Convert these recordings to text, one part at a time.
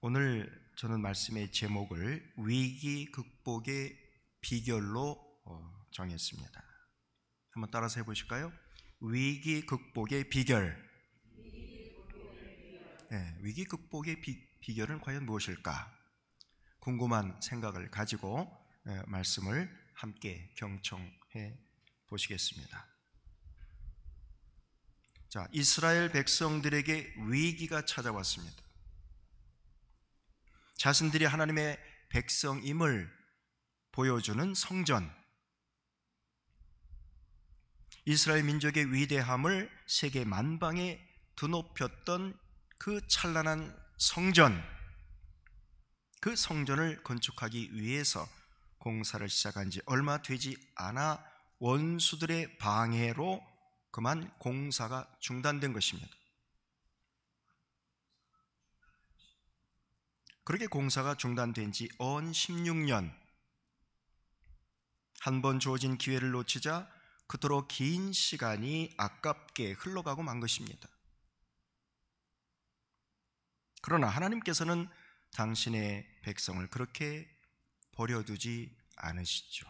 오늘 저는 말씀의 제목을 위기 극복의 비결로 정했습니다. 한번 따라서 해보실까요? 위기 극복의 비결. 네, 위기 극복의 비결은 과연 무엇일까? 궁금한 생각을 가지고 말씀을 함께 경청해 보시겠습니다. 자, 이스라엘 백성들에게 위기가 찾아왔습니다. 자신들이 하나님의 백성임을 보여주는 성전, 이스라엘 민족의 위대함을 세계 만방에 드높였던 그 찬란한 성전, 그 성전을 건축하기 위해서 공사를 시작한 지 얼마 되지 않아 원수들의 방해로 그만 공사가 중단된 것입니다. 그렇게 공사가 중단된 지 언 16년, 한 번 주어진 기회를 놓치자 그토록 긴 시간이 아깝게 흘러가고 만 것입니다. 그러나 하나님께서는 당신의 백성을 그렇게 버려두지 않으시죠.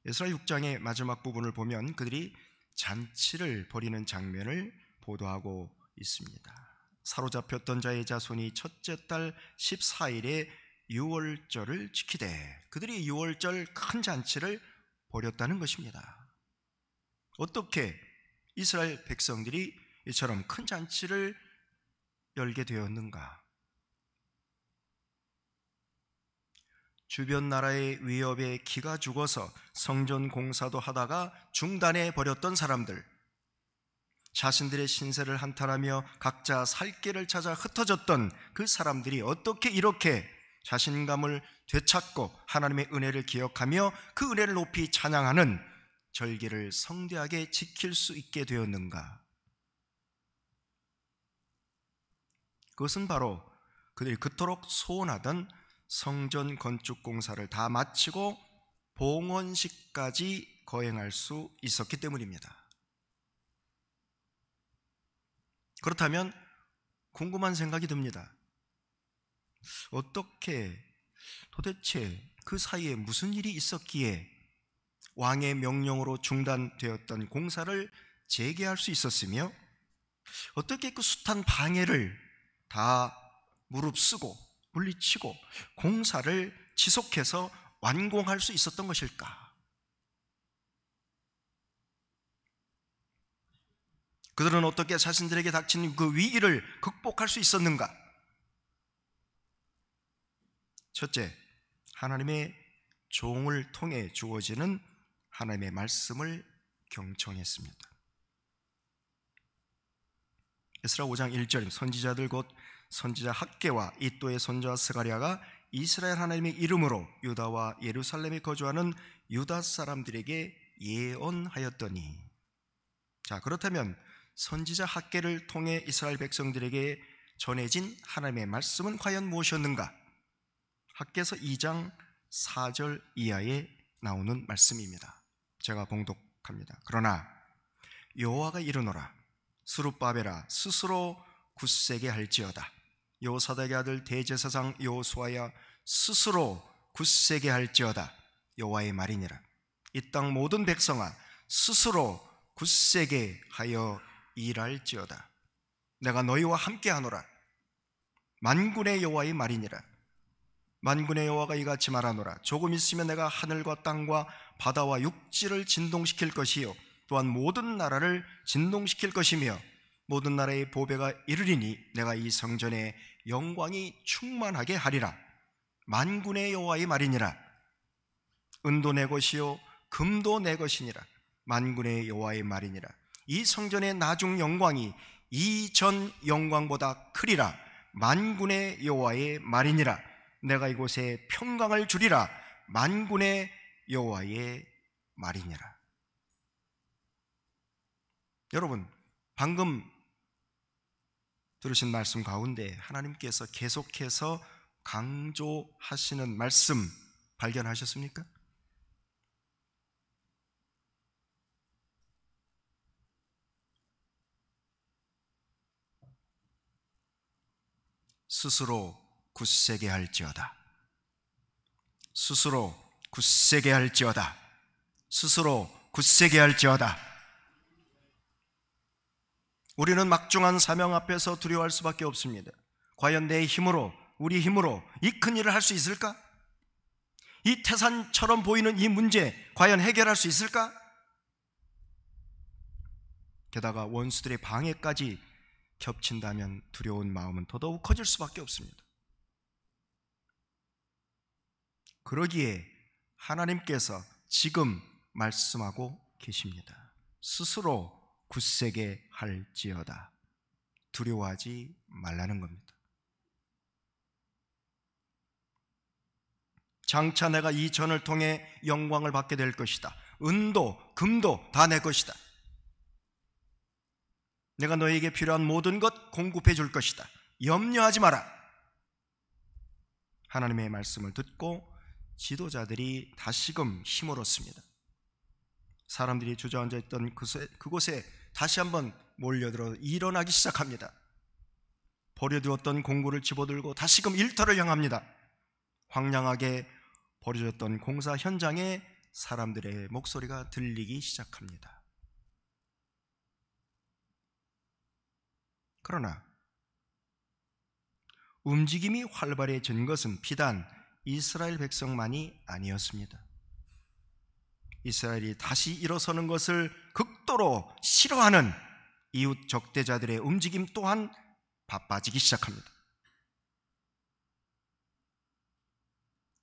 에스라 6장의 마지막 부분을 보면 그들이 잔치를 벌이는 장면을 보도하고 있습니다. 사로잡혔던 자의 자손이 첫째 달 14일에 유월절을 지키되 그들이 유월절 큰 잔치를 벌였다는 것입니다. 어떻게 이스라엘 백성들이 이처럼 큰 잔치를 열게 되었는가? 주변 나라의 위협에 기가 죽어서 성전 공사도 하다가 중단해 버렸던 사람들, 자신들의 신세를 한탄하며 각자 살 길을 찾아 흩어졌던 그 사람들이 어떻게 이렇게 자신감을 되찾고 하나님의 은혜를 기억하며 그 은혜를 높이 찬양하는 절기를 성대하게 지킬 수 있게 되었는가? 그것은 바로 그들이 그토록 소원하던 성전 건축 공사를 다 마치고 봉헌식까지 거행할 수 있었기 때문입니다. 그렇다면 궁금한 생각이 듭니다. 어떻게 도대체 그 사이에 무슨 일이 있었기에 왕의 명령으로 중단되었던 공사를 재개할 수 있었으며 어떻게 그 숱한 방해를 다 무릅쓰고 물리치고 공사를 지속해서 완공할 수 있었던 것일까? 그들은 어떻게 자신들에게 닥친 그 위기를 극복할 수 있었는가? 첫째, 하나님의 종을 통해 주어지는 하나님의 말씀을 경청했습니다. 에스라 5장 1절, 선지자들 곧 선지자 학개와 이또의 손자 스가랴가 이스라엘 하나님의 이름으로 유다와 예루살렘에 거주하는 유다 사람들에게 예언하였더니, 자, 그렇다면 선지자 학개를 통해 이스라엘 백성들에게 전해진 하나님의 말씀은 과연 무엇이었는가? 학개서 2장 4절 이하에 나오는 말씀입니다. 제가 봉독합니다. 그러나 여호와가 이르노라, 스룹바벨아 스스로 굳세게 할지어다. 여호사닥의 아들 대제사장 여호수아야 스스로 굳세게 할지어다. 여호와의 말이니라. 이 땅 모든 백성아 스스로 굳세게 하여 일할지어다. 내가 너희와 함께하노라. 만군의 여호와의 말이니라. 만군의 여호와가 이같이 말하노라. 조금 있으면 내가 하늘과 땅과 바다와 육지를 진동시킬 것이요 또한 모든 나라를 진동시킬 것이며 모든 나라의 보배가 이르리니 내가 이 성전에 영광이 충만하게 하리라. 만군의 여호와의 말이니라. 은도 내 것이요 금도 내 것이니라. 만군의 여호와의 말이니라. 이 성전의 나중 영광이 이전 영광보다 크리라. 만군의 여호와의 말이니라. 내가 이곳에 평강을 주리라. 만군의 여호와의 말이니라. 여러분, 방금 들으신 말씀 가운데 하나님께서 계속해서 강조하시는 말씀 발견하셨습니까? 스스로 굳세게 할지어다. 스스로 굳세게 할지어다. 스스로 굳세게 할지어다. 우리는 막중한 사명 앞에서 두려워할 수밖에 없습니다. 과연 내 힘으로, 우리 힘으로 이 큰 일을 할 수 있을까? 이 태산처럼 보이는 이 문제 과연 해결할 수 있을까? 게다가 원수들의 방해까지 겹친다면 두려운 마음은 더더욱 커질 수밖에 없습니다. 그러기에 하나님께서 지금 말씀하고 계십니다. 스스로 굳세게 할지어다. 두려워하지 말라는 겁니다. 장차 내가 이 전을 통해 영광을 받게 될 것이다. 은도 금도 다 내 것이다. 내가 너에게 필요한 모든 것 공급해 줄 것이다. 염려하지 마라. 하나님의 말씀을 듣고 지도자들이 다시금 힘을 얻습니다. 사람들이 주저앉아 있던 그곳에 다시 한번 몰려들어 일어나기 시작합니다. 버려두었던 공구를 집어들고 다시금 일터를 향합니다. 황량하게 버려졌던 공사 현장에 사람들의 목소리가 들리기 시작합니다. 그러나 움직임이 활발해진 것은 비단 이스라엘 백성만이 아니었습니다. 이스라엘이 다시 일어서는 것을 극도로 싫어하는 이웃 적대자들의 움직임 또한 바빠지기 시작합니다.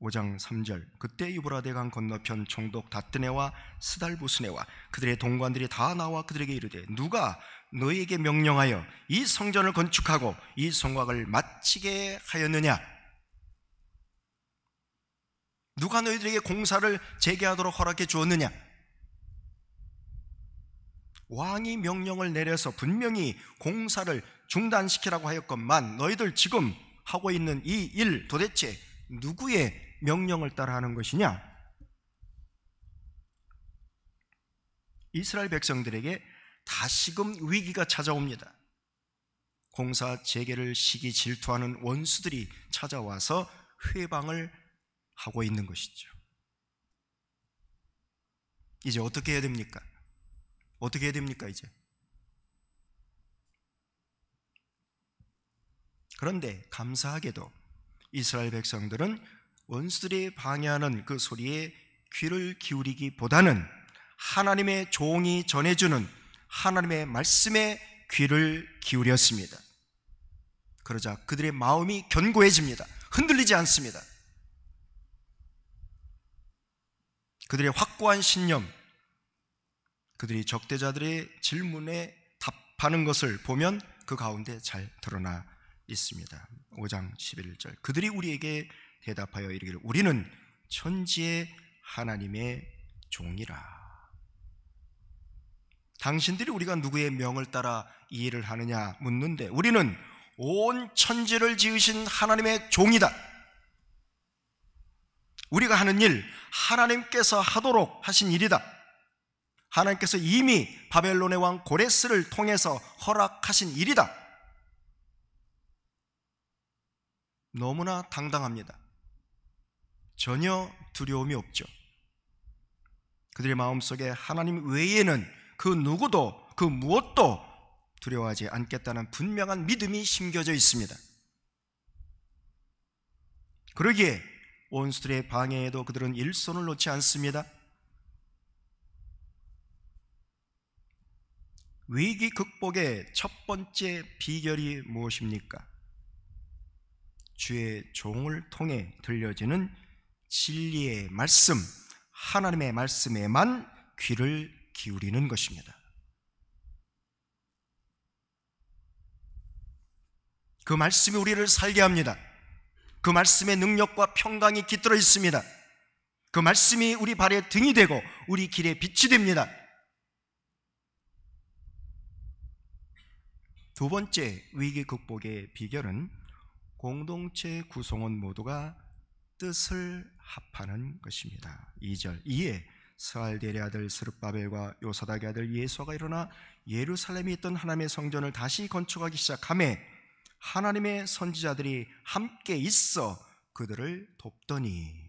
5장 3절 그때 유브라데 강 건너편 총독 다뜨네와 스달부스네와 그들의 동관들이 다 나와 그들에게 이르되 누가 너희에게 명령하여 이 성전을 건축하고 이 성곽을 마치게 하였느냐? 누가 너희들에게 공사를 재개하도록 허락해 주었느냐? 왕이 명령을 내려서 분명히 공사를 중단시키라고 하였건만 너희들 지금 하고 있는 이 일 도대체 누구의 명령을 따라 하는 것이냐? 이스라엘 백성들에게 다시금 위기가 찾아옵니다. 공사 재개를 시기 질투하는 원수들이 찾아와서 회방을 하고 있는 것이죠. 이제 어떻게 해야 됩니까? 어떻게 해야 됩니까 이제? 그런데 감사하게도 이스라엘 백성들은 원수들이 방해하는 그 소리에 귀를 기울이기보다는 하나님의 종이 전해주는 하나님의 말씀에 귀를 기울였습니다. 그러자 그들의 마음이 견고해집니다. 흔들리지 않습니다. 그들의 확고한 신념, 그들이 적대자들의 질문에 답하는 것을 보면 그 가운데 잘 드러나 있습니다. 5장 11절 그들이 우리에게 대답하여 이르기를 우리는 천지의 하나님의 종이라. 당신들이 우리가 누구의 명을 따라 이 일을 하느냐 묻는데 우리는 온 천지를 지으신 하나님의 종이다. 우리가 하는 일 하나님께서 하도록 하신 일이다. 하나님께서 이미 바벨론의 왕 고레스를 통해서 허락하신 일이다. 너무나 당당합니다. 전혀 두려움이 없죠. 그들의 마음속에 하나님 외에는 그 누구도 그 무엇도 두려워하지 않겠다는 분명한 믿음이 심겨져 있습니다. 그러기에 원수들의 방해에도 그들은 일손을 놓지 않습니다. 위기 극복의 첫 번째 비결이 무엇입니까? 주의 종을 통해 들려지는 진리의 말씀, 하나님의 말씀에만 귀를 기울이는 것입니다. 그 말씀이 우리를 살게 합니다. 그 말씀의 능력과 평강이 깃들어 있습니다. 그 말씀이 우리 발의 등이 되고 우리 길의 빛이 됩니다. 두 번째 위기 극복의 비결은 공동체 구성원 모두가 뜻을 합하는 것입니다. 2절 이에 스알델의 아들 스룹바벨과 요사닥의 아들 예수아가 일어나 예루살렘에 있던 하나님의 성전을 다시 건축하기 시작하매 하나님의 선지자들이 함께 있어 그들을 돕더니,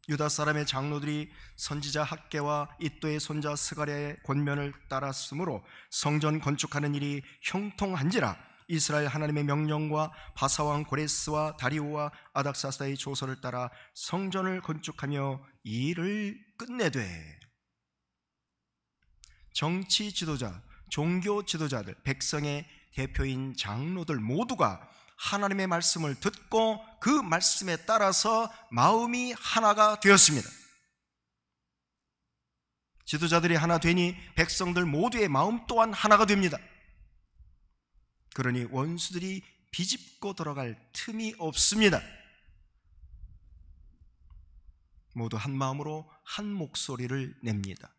유다 사람의 장로들이 선지자 학개와 이도의 손자 스가랴의 권면을 따랐으므로 성전 건축하는 일이 형통한지라 이스라엘 하나님의 명령과 바사왕 고레스와 다리오와 아닥사스다의 조서를 따라 성전을 건축하며 이 일을 끝내되, 정치 지도자, 종교 지도자들, 백성의 대표인 장로들 모두가 하나님의 말씀을 듣고 그 말씀에 따라서 마음이 하나가 되었습니다. 지도자들이 하나 되니 백성들 모두의 마음 또한 하나가 됩니다. 그러니 원수들이 비집고 들어갈 틈이 없습니다. 모두 한 마음으로 한 목소리를 냅니다.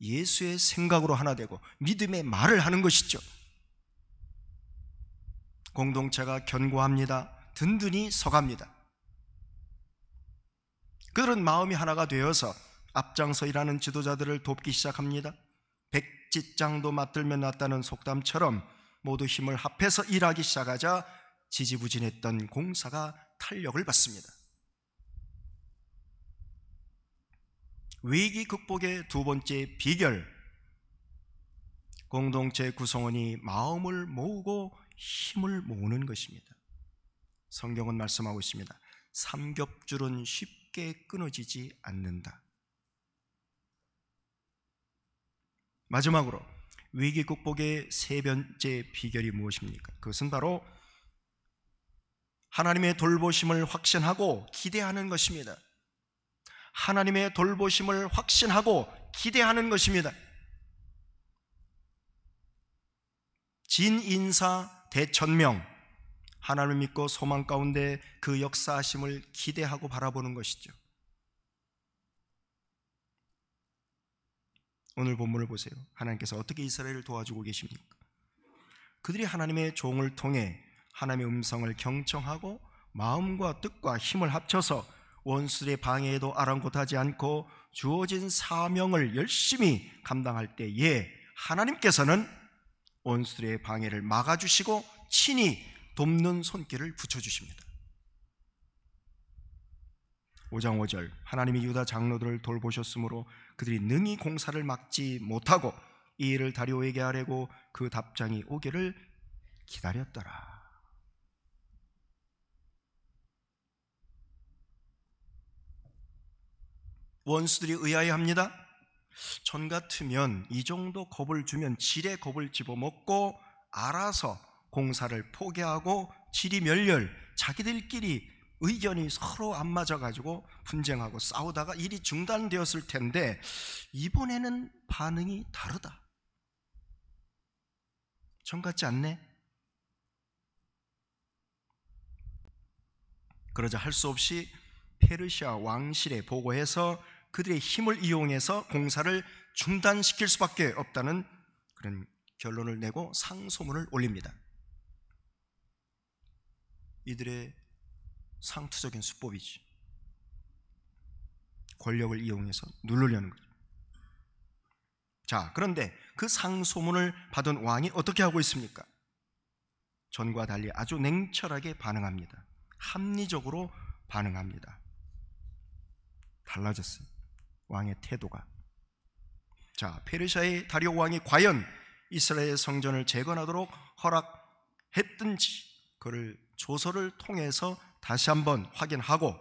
예수의 생각으로 하나 되고 믿음의 말을 하는 것이죠. 공동체가 견고합니다. 든든히 서갑니다. 그들은 마음이 하나가 되어서 앞장서 일하는 지도자들을 돕기 시작합니다. 백지장도 맞들면 낫다는 속담처럼 모두 힘을 합해서 일하기 시작하자 지지부진했던 공사가 탄력을 받습니다. 위기 극복의 두 번째 비결, 공동체 구성원이 마음을 모으고 힘을 모으는 것입니다. 성경은 말씀하고 있습니다. 삼겹줄은 쉽게 끊어지지 않는다. 마지막으로 위기 극복의 세 번째 비결이 무엇입니까? 그것은 바로 하나님의 돌보심을 확신하고 기대하는 것입니다. 하나님의 돌보심을 확신하고 기대하는 것입니다. 진인사 대천명, 하나님을 믿고 소망 가운데 그 역사하심을 기대하고 바라보는 것이죠. 오늘 본문을 보세요. 하나님께서 어떻게 이스라엘을 도와주고 계십니까? 그들이 하나님의 종을 통해 하나님의 음성을 경청하고 마음과 뜻과 힘을 합쳐서 원수들의 방해에도 아랑곳하지 않고 주어진 사명을 열심히 감당할 때에 하나님께서는 원수들의 방해를 막아주시고 친히 돕는 손길을 붙여주십니다. 5장 5절, 하나님이 유다 장로들을 돌보셨으므로 그들이 능히 공사를 막지 못하고 이 일을 다리오에게 아뢰고 그 답장이 오기를 기다렸더라. 원수들이 의아해합니다. 전 같으면 이 정도 겁을 주면 질의 겁을 집어먹고 알아서 공사를 포기하고 지리멸렬, 자기들끼리 의견이 서로 안 맞아가지고 분쟁하고 싸우다가 일이 중단되었을 텐데 이번에는 반응이 다르다. 전 같지 않네? 그러자 할 수 없이 페르시아 왕실에 보고해서 그들의 힘을 이용해서 공사를 중단시킬 수밖에 없다는 그런 결론을 내고 상소문을 올립니다. 이들의 상투적인 수법이지. 권력을 이용해서 누르려는 거죠. 자, 그런데 그 상소문을 받은 왕이 어떻게 하고 있습니까? 전과 달리 아주 냉철하게 반응합니다. 합리적으로 반응합니다. 달라졌어요. 왕의 태도가. 자, 페르시아의 다리오 왕이 과연 이스라엘 성전을 재건하도록 허락했든지 그를 조서를 통해서 다시 한번 확인하고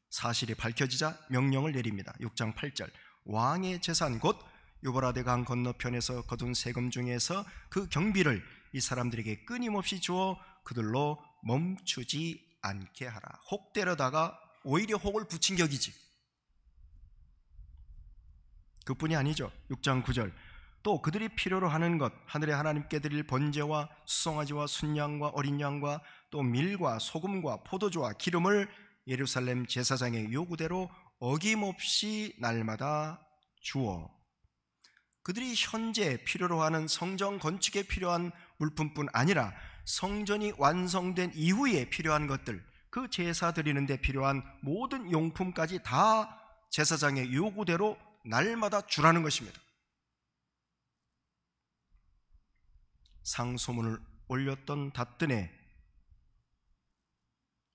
사실이 밝혀지자 명령을 내립니다. 6장 8절, 왕의 재산 곧 유브라데 강 건너편에서 거둔 세금 중에서 그 경비를 이 사람들에게 끊임없이 주어 그들로 멈추지 않게 하라. 혹 때려다가 오히려 혹을 붙인 격이지. 그뿐이 아니죠. 6장 9절, 또 그들이 필요로 하는 것, 하늘의 하나님께 드릴 번제와 수송아지와 순양과 어린 양과 또 밀과 소금과 포도주와 기름을 예루살렘 제사장의 요구대로 어김없이 날마다 주어 그들이 현재 필요로 하는 성전 건축에 필요한 물품뿐 아니라 성전이 완성된 이후에 필요한 것들, 그 제사 드리는 데 필요한 모든 용품까지 다 제사장의 요구대로 날마다 주라는 것입니다. 상소문을 올렸던 닷드네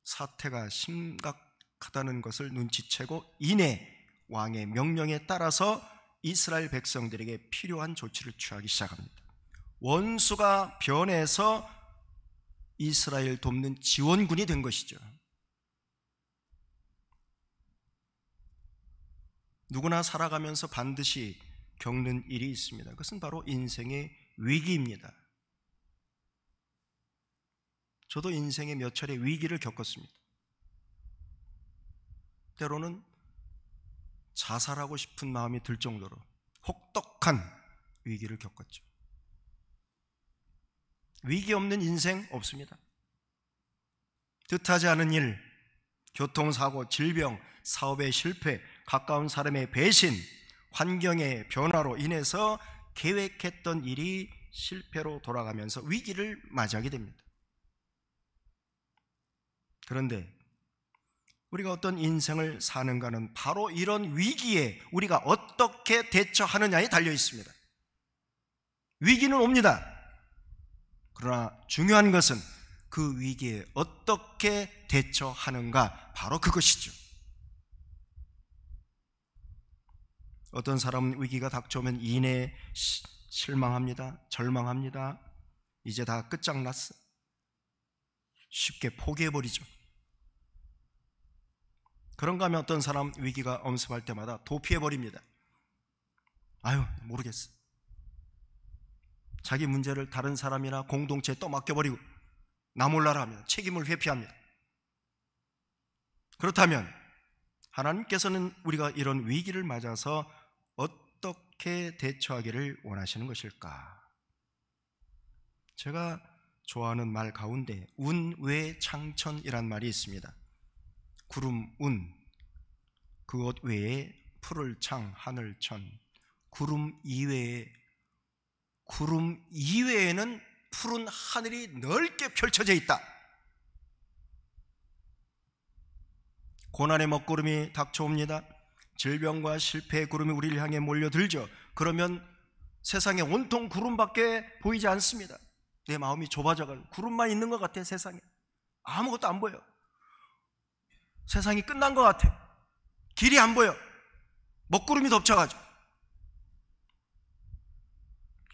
사태가 심각하다는 것을 눈치채고 이내 왕의 명령에 따라서 이스라엘 백성들에게 필요한 조치를 취하기 시작합니다. 원수가 변해서 이스라엘 돕는 지원군이 된 것이죠. 누구나 살아가면서 반드시 겪는 일이 있습니다. 그것은 바로 인생의 위기입니다. 저도 인생의 몇 차례 위기를 겪었습니다. 때로는 자살하고 싶은 마음이 들 정도로 혹독한 위기를 겪었죠. 위기 없는 인생 없습니다. 뜻하지 않은 일, 교통사고, 질병, 사업의 실패, 가까운 사람의 배신, 환경의 변화로 인해서 계획했던 일이 실패로 돌아가면서 위기를 맞이하게 됩니다. 그런데 우리가 어떤 인생을 사는가는 바로 이런 위기에 우리가 어떻게 대처하느냐에 달려 있습니다. 위기는 옵니다. 그러나 중요한 것은 그 위기에 어떻게 대처하는가, 바로 그것이죠. 어떤 사람은 위기가 닥쳐오면 이내 실망합니다. 절망합니다. 이제 다 끝장났어. 쉽게 포기해버리죠. 그런가 하면 어떤 사람 위기가 엄습할 때마다 도피해버립니다. 아유, 모르겠어. 자기 문제를 다른 사람이나 공동체에 또 맡겨버리고 나 몰라라 합니다. 책임을 회피합니다. 그렇다면 하나님께서는 우리가 이런 위기를 맞아서 어떻게 대처하기를 원하시는 것일까? 제가 좋아하는 말 가운데 운외창천이란 말이 있습니다. 구름 운, 그것 외에 푸를 창, 하늘천, 구름 이외에는 푸른 하늘이 넓게 펼쳐져 있다. 고난의 먹구름이 닥쳐옵니다. 질병과 실패의 구름이 우리를 향해 몰려들죠. 그러면 세상에 온통 구름밖에 보이지 않습니다. 내 마음이 좁아져가지고 구름만 있는 것 같아. 세상에 아무것도 안 보여. 세상이 끝난 것 같아. 길이 안 보여. 먹구름이 덮쳐가지고.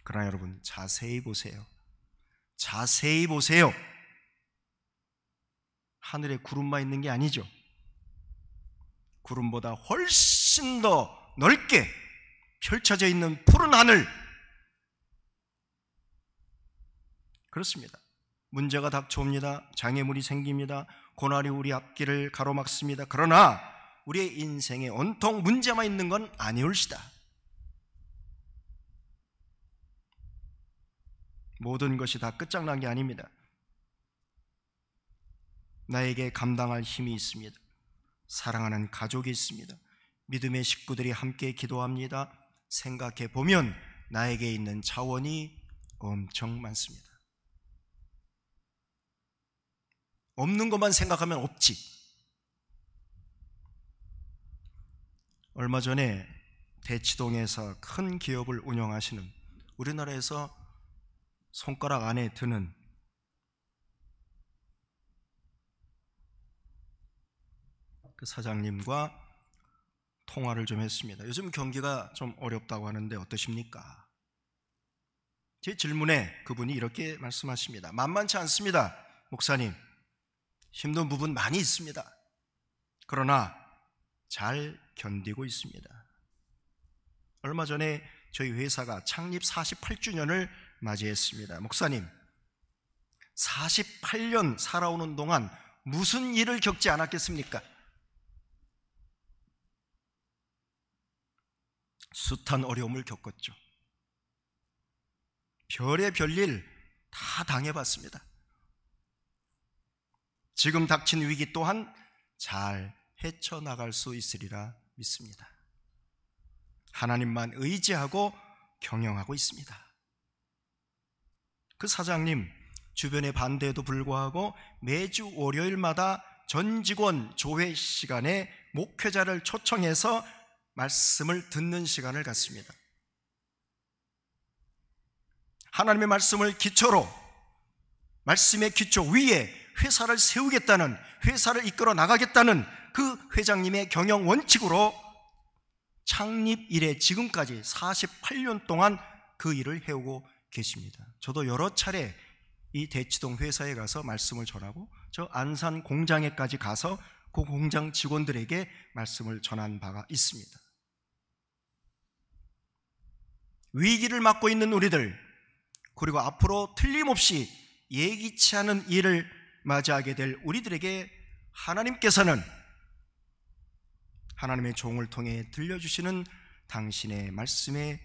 그러나 여러분, 자세히 보세요. 자세히 보세요. 하늘에 구름만 있는 게 아니죠. 구름보다 훨씬 더 넓게 펼쳐져 있는 푸른 하늘. 그렇습니다. 문제가 닥쳐옵니다. 장애물이 생깁니다. 고난이 우리 앞길을 가로막습니다. 그러나 우리의 인생에 온통 문제만 있는 건 아니올시다. 모든 것이 다 끝장난 게 아닙니다. 나에게 감당할 힘이 있습니다. 사랑하는 가족이 있습니다. 믿음의 식구들이 함께 기도합니다. 생각해 보면 나에게 있는 자원이 엄청 많습니다. 없는 것만 생각하면 없지. 얼마 전에 대치동에서 큰 기업을 운영하시는, 우리나라에서 손가락 안에 드는 그 사장님과 통화를 좀 했습니다. 요즘 경기가 좀 어렵다고 하는데 어떠십니까? 제 질문에 그분이 이렇게 말씀하십니다. 만만치 않습니다, 목사님. 힘든 부분 많이 있습니다. 그러나 잘 견디고 있습니다. 얼마 전에 저희 회사가 창립 48주년을 맞이했습니다. 목사님, 48년 살아오는 동안 무슨 일을 겪지 않았겠습니까? 숱한 어려움을 겪었죠. 별의 별일 다 당해봤습니다. 지금 닥친 위기 또한 잘 헤쳐나갈 수 있으리라 믿습니다. 하나님만 의지하고 경영하고 있습니다. 그 사장님, 주변의 반대에도 불구하고 매주 월요일마다 전 직원 조회 시간에 목회자를 초청해서 말씀을 듣는 시간을 갖습니다. 하나님의 말씀을 기초로, 말씀의 기초 위에 회사를 세우겠다는, 회사를 이끌어 나가겠다는 그 회장님의 경영 원칙으로 창립 이래 지금까지 48년 동안 그 일을 해오고 계십니다. 저도 여러 차례 이 대치동 회사에 가서 말씀을 전하고 저 안산 공장에까지 가서 그 공장 직원들에게 말씀을 전한 바가 있습니다. 위기를 맞고 있는 우리들, 그리고 앞으로 틀림없이 예기치 않은 일을 맞이하게 될 우리들에게 하나님께서는 하나님의 종을 통해 들려주시는 당신의 말씀에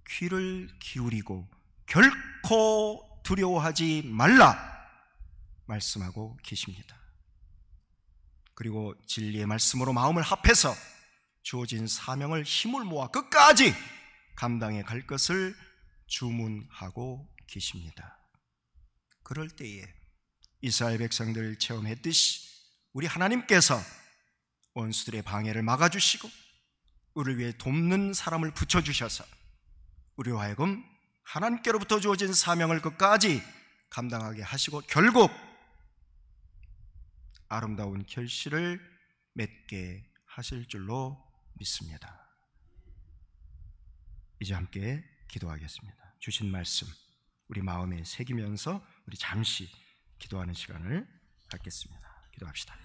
귀를 기울이고 결코 두려워하지 말라 말씀하고 계십니다. 그리고 진리의 말씀으로 마음을 합해서 주어진 사명을 힘을 모아 끝까지 감당해 갈 것을 주문하고 계십니다. 그럴 때에 이스라엘 백성들을 체험했듯이 우리 하나님께서 원수들의 방해를 막아주시고 우리를 위해 돕는 사람을 붙여주셔서 우리로 하여금 하나님께로부터 주어진 사명을 끝까지 감당하게 하시고 결국 아름다운 결실을 맺게 하실 줄로 믿습니다. 이제 함께 기도하겠습니다. 주신 말씀 우리 마음에 새기면서 우리 잠시 기도하는 시간을 갖겠습니다. 기도합시다.